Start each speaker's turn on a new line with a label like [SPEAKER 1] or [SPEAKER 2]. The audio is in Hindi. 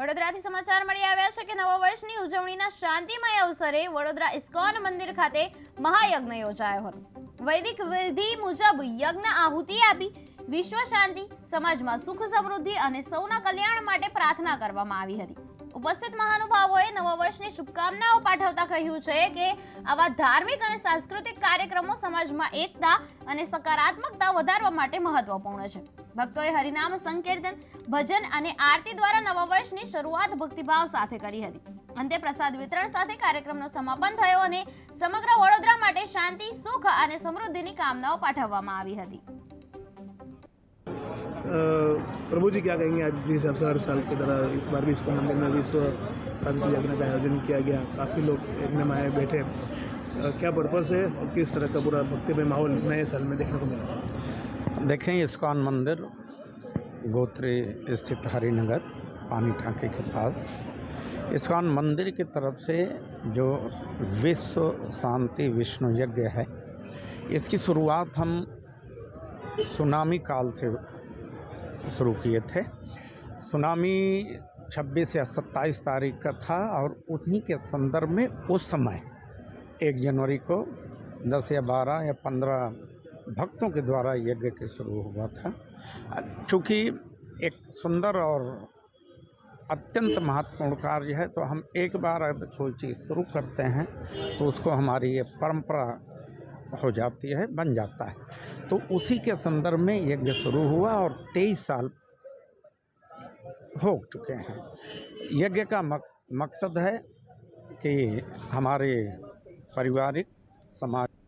[SPEAKER 1] વડોદરાથી સમાચાર મળી આવ્યા છે કે નવા વર્ષની ઉજવણીના શાંતિમય અવસરે વડોદરા ઇસ્કોન મંદિર ખાતે મહાયજ્ઞ યોજાયો હતો। વૈદિક વિધિ મુજબ યજ્ઞ આહુતિ આપી વિશ્વ શાંતિ, સમાજમાં સુખ સમૃદ્ધિ અને સૌના કલ્યાણ માટે પ્રાર્થના કરવામાં આવી હતી। ઉપસ્થિત મહાનુભાવોએ નવા વર્ષની શુભકામનાઓ પાઠવતા કહ્યું છે કે આવા ધાર્મિક અને સાંસ્કૃતિક કાર્યક્રમો સમાજમાં એકતા અને સકારાત્મકતા વધારવા માટે મહત્વપૂર્ણ છે। ભક્તોએ હરિનામ સંકીર્તન, ભજન અને આરતી દ્વારા નવા વર્ષની શરૂઆત ભક્તિભાવ સાથે કરી હતી। અંતે પ્રસાદ વિતરણ સાથે કાર્યક્રમનો સમાપન થયો અને સમગ્ર વડોદરા માટે શાંતિ, સુખ અને સમૃદ્ધિની કામનાઓ પાઠવવામાં આવી હતી।
[SPEAKER 2] प्रभु जी क्या कहेंगे आज जिस अवसर हर साल की तरह इस बार भी इस्कॉन मंदिर में विश्व शांति यज्ञ का आयोजन किया गया। काफ़ी लोग यज्ञ में आए बैठे, क्या पर्पस है और किस तरह का पूरा भक्तिमय माहौल नए साल में देखने को मिला?
[SPEAKER 3] देखें, इस्कॉन मंदिर गोत्री स्थित हरिनगर पानी टाँके के पास इस्कॉन मंदिर की तरफ से जो विश्व शांति विष्णु यज्ञ है, इसकी शुरुआत हम सुनामी काल से शुरू किए थे। सुनामी 26 या 27 तारीख का था और उन्हीं के संदर्भ में उस समय 1 जनवरी को 10 या 12 या 15 भक्तों के द्वारा यज्ञ के शुरू हुआ था। चूँकि एक सुंदर और अत्यंत महत्वपूर्ण कार्य है, तो हम एक बार अगर कोई चीज़ शुरू करते हैं तो उसको हमारी ये परंपरा हो जाती है, बन जाता है। तो उसी के संदर्भ में यज्ञ शुरू हुआ और 23 साल हो चुके हैं। यज्ञ का मकसद है कि हमारे पारिवारिक समाज